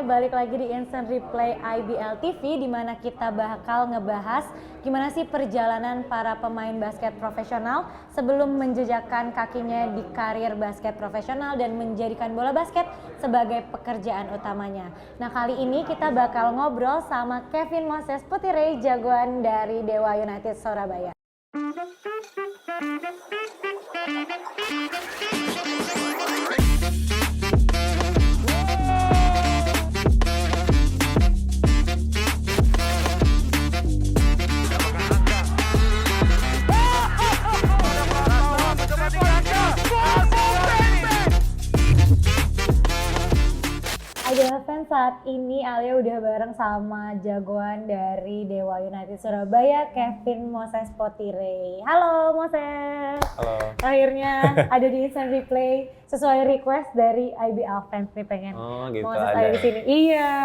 balik lagi di Instant Replay IBL TV di mana kita bakal ngebahas gimana sih perjalanan para pemain basket profesional sebelum menjejakkan kakinya di karir basket profesional dan menjadikan bola basket sebagai pekerjaan utamanya. Nah, kali ini kita bakal ngobrol sama Kevin Moses Putire, jagoan dari Dewa United Surabaya. Ayo fans, saat ini Alia udah bareng sama jagoan dari Dewa United Surabaya, Kevin Moses Putire. Halo Moses. Halo. Akhirnya ada di Instant Replay sesuai request dari IBL fans nih, pengen gitu Moses ada ada di sini. Iya.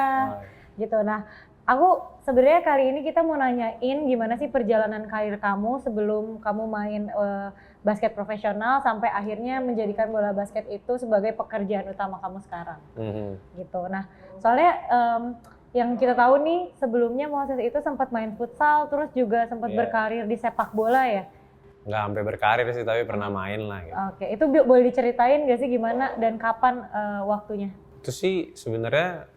Gitu. Nah, aku sebenarnya kali ini kita mau nanyain gimana sih perjalanan karir kamu sebelum kamu main basket profesional sampai akhirnya menjadikan bola basket itu sebagai pekerjaan utama kamu sekarang. Gitu. Nah, soalnya yang kita tahu nih sebelumnya Moses itu sempat main futsal, terus juga sempat berkarir di sepak bola ya. Nggak sampai berkarir sih, tapi pernah main lah gitu. Oke, itu boleh diceritain nggak sih gimana dan kapan waktunya? Itu sih sebenarnya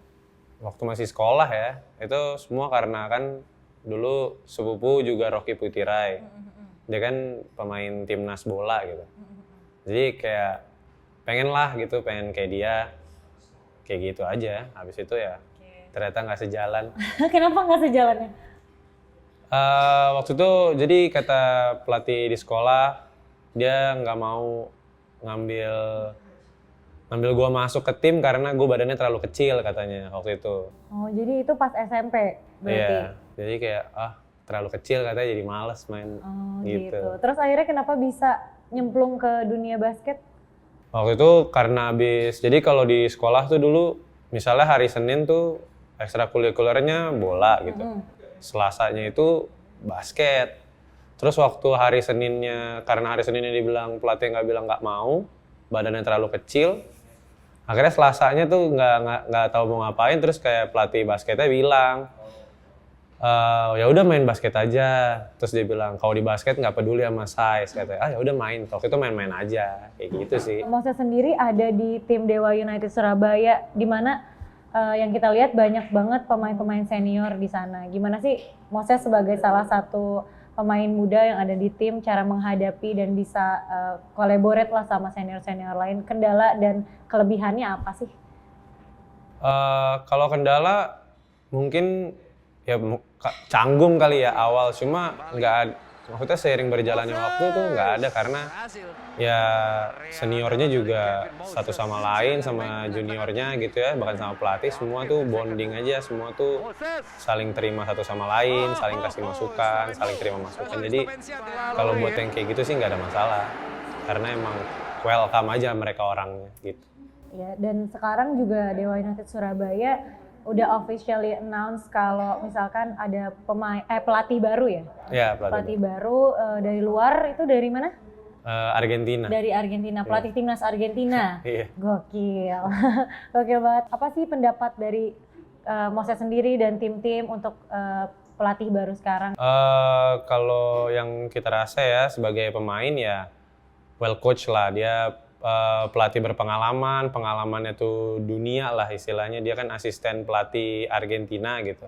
waktu masih sekolah ya, itu semua karena kan dulu sepupu juga Rocky Putirai. Dia kan pemain timnas bola gitu. Jadi kayak pengen lah gitu, pengen kayak dia. Kayak gitu aja, habis itu ya ternyata nggak sejalan. Kenapa nggak sejalannya? Waktu itu jadi kata pelatih di sekolah, dia nggak mau ngambil gua masuk ke tim karena gua badannya terlalu kecil katanya waktu itu. Oh, jadi itu pas SMP berarti? Iya, jadi kayak terlalu kecil katanya, jadi males main gitu. Terus akhirnya kenapa bisa nyemplung ke dunia basket? Waktu itu karena jadi kalau di sekolah tuh dulu misalnya hari Senin tuh ekstrakurikulernya bola gitu. Selasanya itu basket. Terus waktu hari Seninnya, karena hari Seninnya dibilang pelatih nggak mau, badannya terlalu kecil. Akhirnya Selasanya tuh nggak tahu mau ngapain, terus kayak pelatih basketnya bilang, ya udah main basket aja. Terus dia bilang kalau di basket nggak peduli sama size, katanya. Ya udah main. Waktu itu main-main aja, kayak gitu sih. Moses sendiri ada di tim Dewa United Surabaya, di mana yang kita lihat banyak banget pemain-pemain senior di sana. Gimana sih Moses sebagai salah satu pemain muda yang ada di tim, cara menghadapi dan bisa collaborate lah sama senior-senior lain, kendala dan kelebihannya apa sih? Kalau kendala mungkin ya canggung kali ya awal, cuma maksudnya seiring berjalannya waktu tuh nggak ada, karena ya seniornya juga satu sama lain, sama juniornya gitu ya, bahkan sama pelatih, semua tuh bonding aja, semua tuh saling terima satu sama lain, saling kasih masukan, saling terima masukan. Jadi kalau buat yang kayak gitu sih nggak ada masalah, karena emang welcome aja mereka orangnya gitu. Ya, dan sekarang juga Dewa United Surabaya udah officially announce kalau misalkan ada pelatih baru ya? Iya, pelatih baru dari luar, itu dari mana? Argentina. Dari Argentina, pelatih timnas Argentina. Iya. Gokil. Gokil banget. Apa sih pendapat dari Moses sendiri dan tim-tim untuk pelatih baru sekarang? Kalau yang kita rasa ya sebagai pemain ya well coach lah, dia pelatih berpengalaman, pengalamannya tuh dunia lah istilahnya. Dia kan asisten pelatih Argentina gitu.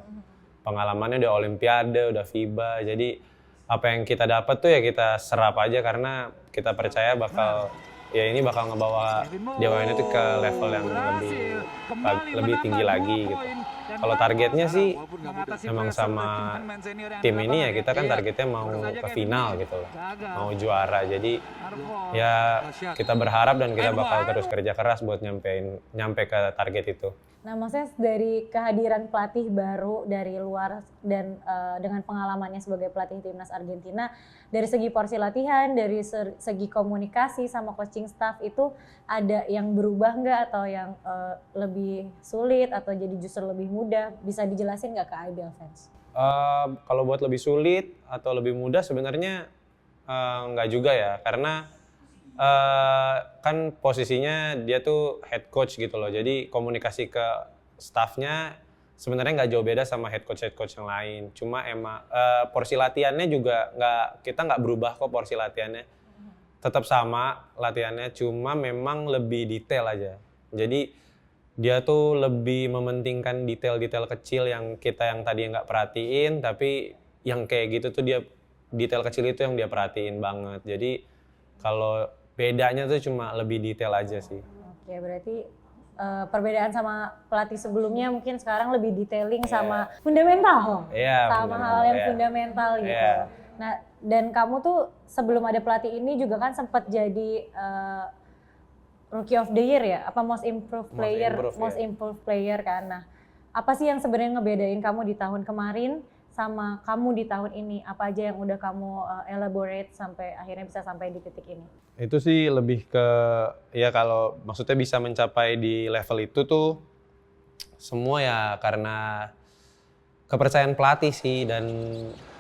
Pengalamannya udah Olimpiade, udah FIBA. Jadi apa yang kita dapat tuh ya kita serap aja, karena kita percaya ini bakal ngebawa Dewa ini tuh ke level yang lebih tinggi lagi gitu. Kalau targetnya sih memang sama tim ini ya, kita kan targetnya mau ke final gitu loh, mau juara. Jadi ya kita berharap dan kita bakal terus kerja keras buat nyampe ke target itu. Nah, Moses, dari kehadiran pelatih baru dari luar dan dengan pengalamannya sebagai pelatih timnas Argentina, dari segi porsi latihan, dari segi komunikasi sama coaching staff, itu ada yang berubah nggak, atau yang lebih sulit atau jadi justru lebih mudah? Bisa dijelasin nggak ke IBL fans? Kalau buat lebih sulit atau lebih mudah sebenarnya nggak juga ya, karena kan posisinya dia tuh head coach gitu loh, jadi komunikasi ke staffnya sebenarnya nggak jauh beda sama head coach yang lain. Cuma emang porsi latihannya juga kita nggak berubah kok porsi latihannya. Tetap sama latihannya, cuma memang lebih detail aja. Jadi dia tuh lebih mementingkan detail-detail kecil yang tadi nggak perhatiin, tapi yang kayak gitu tuh dia detail kecil itu yang dia perhatiin banget. Jadi kalau bedanya tuh cuma lebih detail aja sih. Oke, berarti perbedaan sama pelatih sebelumnya mungkin sekarang lebih detailing sama fundamental. Sama hal yang fundamental gitu. Nah, dan kamu tuh sebelum ada pelatih ini juga kan sempat jadi Rookie of the Year ya? Apa Most Improved Player kan? Nah, apa sih yang sebenarnya ngebedain kamu di tahun kemarin sama kamu di tahun ini? Apa aja yang udah kamu elaborate sampai akhirnya bisa sampai di titik ini? Itu sih lebih ke, ya kalau maksudnya bisa mencapai di level itu tuh semua ya karena kepercayaan pelatih sih, dan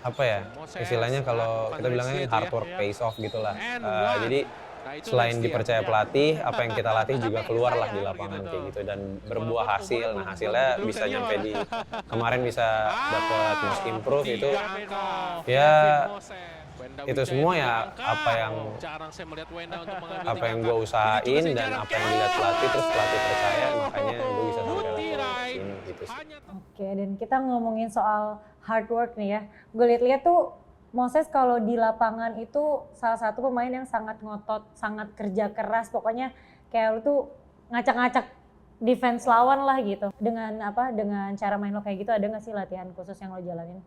apa ya istilahnya kalau kita bilangnya hard work pays off gitulah. Jadi selain dipercaya pelatih, apa yang kita latih juga keluar lah di lapangan kayak gitu dan berbuah hasil. Nah hasilnya bisa nyampe di kemarin bisa dapat most improve itu ya itu semua ya apa yang gue usahain dan apa yang dilihat pelatih, terus pelatih percaya, makanya gue bisa sampai level sini gitu sih. Oke, dan kita ngomongin soal hard work nih ya. Gue lihat-lihat tuh Moses kalau di lapangan itu salah satu pemain yang sangat ngotot, sangat kerja keras. Pokoknya kayak lu tuh ngacak-ngacak defense lawan lah gitu. Dengan cara main lo kayak gitu, ada nggak sih latihan khusus yang lo jalanin?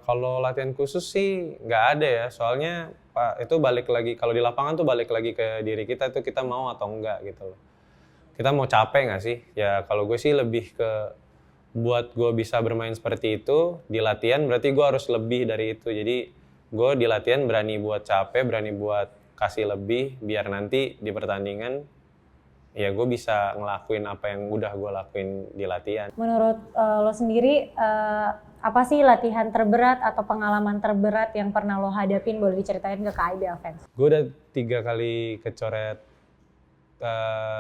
Kalau latihan khusus sih nggak ada ya. Soalnya itu balik lagi, kalau di lapangan tuh balik lagi ke diri kita tuh, kita mau atau enggak gitu loh. Kita mau capek nggak sih? Ya kalau gue sih lebih ke buat gue bisa bermain seperti itu, di latihan berarti gue harus lebih dari itu. Jadi gue di latihan berani buat capek, berani buat kasih lebih, biar nanti di pertandingan ya gue bisa ngelakuin apa yang udah gue lakuin di latihan. Menurut lo sendiri, apa sih latihan terberat atau pengalaman terberat yang pernah lo hadapin, boleh diceritain ke IBL fans? Gue udah 3 kali kecoret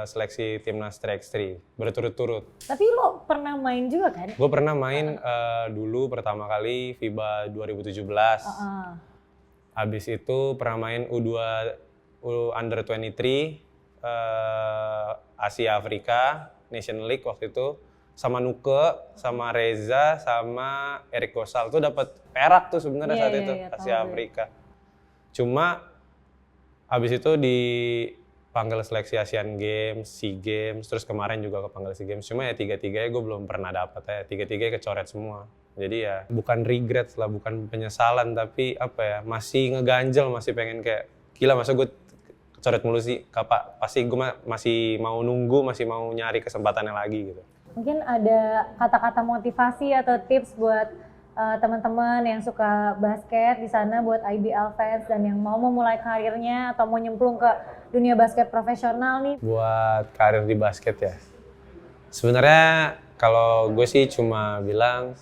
seleksi timnas 3x3 berturut-turut. Tapi lo pernah main juga kan? Gue pernah main dulu pertama kali FIBA 2017. Habis itu pernah main U2 Under 23 Asia Afrika Nation League waktu itu sama Nuke, sama Reza, sama Eric Gosal. Tuh dapat perak tuh sebenarnya saat itu Asia Afrika. Cuma habis itu dipanggil seleksi Asian Games, SEA Games, terus kemarin juga kepanggil SEA Games. Cuma ya 3-3-nya gue belum pernah dapat ya. 3-3 kecoret semua. Jadi ya bukan regret lah, bukan penyesalan, tapi apa ya, masih ngeganjel, masih pengen kayak gila masa gue kecoret mulu sih. Pasti gue masih mau nunggu, masih mau nyari kesempatannya lagi gitu. Mungkin ada kata-kata motivasi atau tips buat teman-teman yang suka basket di sana, buat IBL fans dan yang mau memulai karirnya atau mau nyemplung ke dunia basket profesional nih. Buat karir di basket ya, sebenarnya kalau gue sih cuma bilang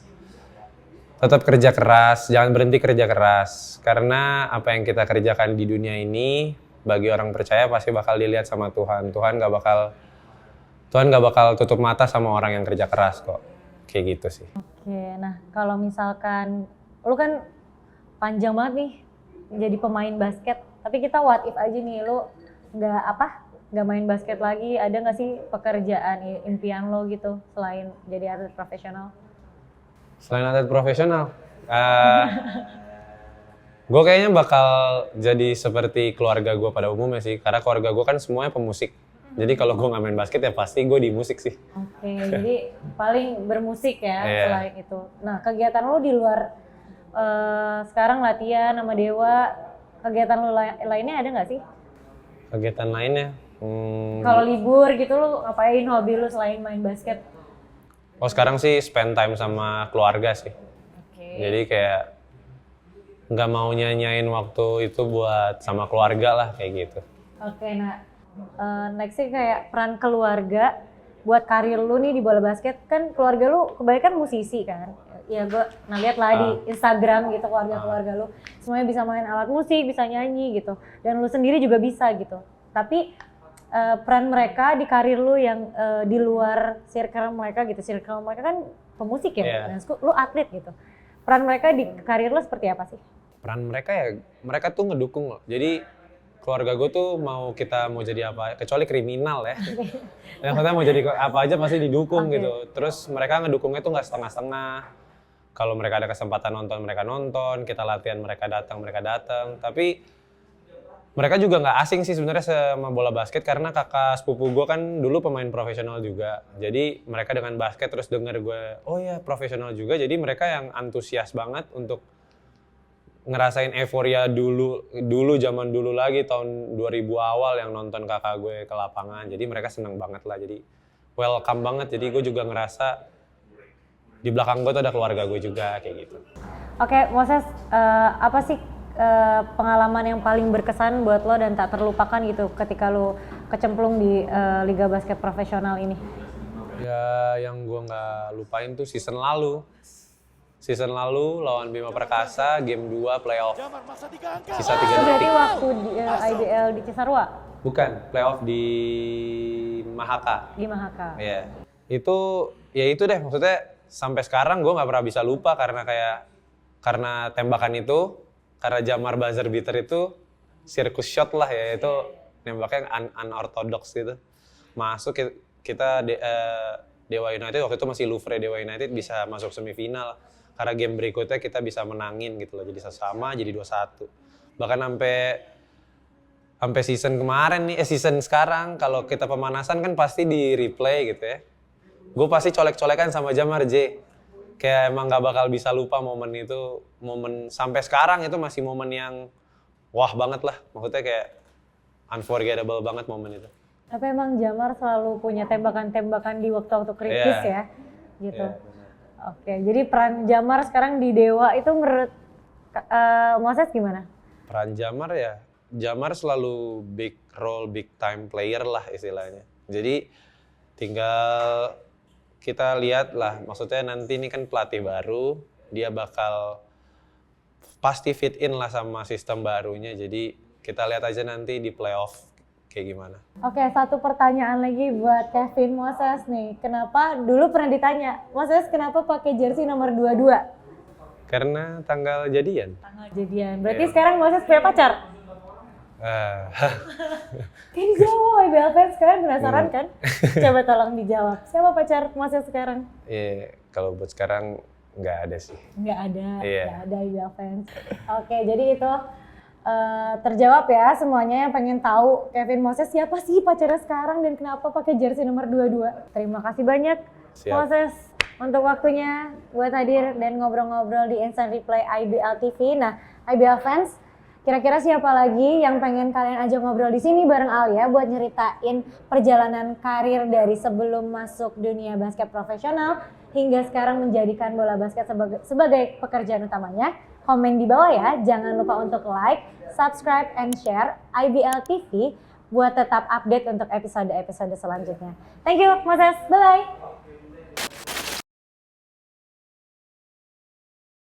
tetap kerja keras, jangan berhenti kerja keras. Karena apa yang kita kerjakan di dunia ini, bagi orang percaya pasti bakal dilihat sama Tuhan. Tuhan gak bakal tutup mata sama orang yang kerja keras kok. Kayak gitu sih. Oke, nah kalau misalkan lu kan panjang banget nih jadi pemain basket, tapi kita what if aja nih, lu nggak main basket lagi, ada nggak sih pekerjaan impian lo gitu selain jadi atlet profesional? Selain atlet profesional, gue kayaknya bakal jadi seperti keluarga gue pada umumnya sih, karena keluarga gue kan semuanya pemusik. Jadi kalau gue nggak main basket ya pasti gue di musik sih. Oke, jadi paling bermusik ya selain itu. Nah kegiatan lo di luar sekarang latihan sama Dewa, kegiatan lo lainnya ada nggak sih? Kegiatan lainnya? Kalau libur gitu lo ngapain, hobi lo selain main basket? Oh sekarang sih spend time sama keluarga sih. Jadi kayak nggak mau nyanyain waktu itu buat sama keluarga lah kayak gitu. Oke, nah next sih kayak peran keluarga buat karir lu nih di bola basket. Kan keluarga lu kebanyakan musisi kan? Ya gue lihat lah di Instagram gitu, keluarga lu semuanya bisa main alat musik, bisa nyanyi gitu. Dan lu sendiri juga bisa gitu. Tapi peran mereka di karir lu yang di luar circle mereka gitu. Circle mereka kan pemusik ya, dan lu atlet gitu. Peran mereka di karir lu seperti apa sih? Peran mereka ya, mereka tuh ngedukung loh. Jadi keluarga gue tuh mau jadi apa, kecuali kriminal ya. Yang katanya mau jadi apa aja pasti didukung gitu. Terus mereka ngedukungnya tuh nggak setengah-setengah. Kalau mereka ada kesempatan nonton, mereka nonton. Kita latihan, mereka datang. Tapi mereka juga nggak asing sih sebenarnya sama bola basket karena kakak sepupu gue kan dulu pemain profesional juga. Jadi mereka dengan basket terus denger gue, oh ya profesional juga. Jadi mereka yang antusias banget untuk ngerasain euforia dulu zaman dulu lagi tahun 2000 awal yang nonton kakak gue ke lapangan. Jadi mereka seneng banget lah. Jadi welcome banget. Jadi gue juga ngerasa di belakang gue tuh ada keluarga gue juga kayak gitu. Oke, Moses, apa sih pengalaman yang paling berkesan buat lo dan tak terlupakan gitu ketika lo kecemplung di liga basket profesional ini? Ya yang gue nggak lupain tuh season lalu lawan Bima Perkasa game 2 playoff sisa 3 detik. Berarti waktu di IBL di Cisarua? Bukan, playoff di Mahaka. Di Mahaka. Iya. Itu deh maksudnya sampai sekarang gue nggak pernah bisa lupa karena tembakan itu. Karena Jamar buzzer beater itu circus shot lah ya, itu nembaknya unorthodox gitu. Masuk kita Dewa United waktu itu masih Louvre Dewa United bisa masuk semifinal. Karena game berikutnya kita bisa menangin gitu loh, jadi sama jadi 2-1. Bahkan sampai season kemarin nih, season sekarang kalau kita pemanasan kan pasti di replay gitu ya. Gue pasti colek-colekan sama Jamar J. Kayak emang gak bakal bisa lupa momen itu, momen sampai sekarang itu masih momen yang wah banget lah, maksudnya kayak unforgettable banget momen itu. Tapi emang Jamar selalu punya tembakan-tembakan di waktu-waktu kritis ya, gitu. Oke, jadi peran Jamar sekarang di Dewa itu menurut Moses gimana? Peran Jamar ya, Jamar selalu big role, big time player lah istilahnya. Jadi tinggal kita lihat lah, maksudnya nanti ini kan pelatih baru, dia bakal pasti fit in lah sama sistem barunya. Jadi kita lihat aja nanti di playoff kayak gimana. Oke, satu pertanyaan lagi buat Kevin Moses nih. Kenapa dulu pernah ditanya, Moses kenapa pakai jersey nomor 22? Karena tanggal jadian. Tanggal jadian. Berarti sekarang Moses punya pacar? Kan dijawab, IBL fans kalian penasaran kan? Coba tolong dijawab. Siapa pacar Moses sekarang? Iya, kalau buat sekarang nggak ada sih. Nggak ada IBL fans. Oke, jadi itu terjawab ya semuanya yang pengen tahu Kevin Moses siapa sih pacarnya sekarang dan kenapa pakai jersey nomor 22. Terima kasih banyak Moses untuk waktunya buat hadir dan ngobrol-ngobrol di Instant Replay IBL TV. Nah, IBL fans, kira-kira siapa lagi yang pengen kalian ajak ngobrol di sini bareng Alia buat nyeritain perjalanan karir dari sebelum masuk dunia basket profesional hingga sekarang menjadikan bola basket sebagai pekerjaan utamanya? Komen di bawah ya. Jangan lupa untuk like, subscribe, and share IBL TV buat tetap update untuk episode-episode selanjutnya. Thank you, Moses. Bye-bye.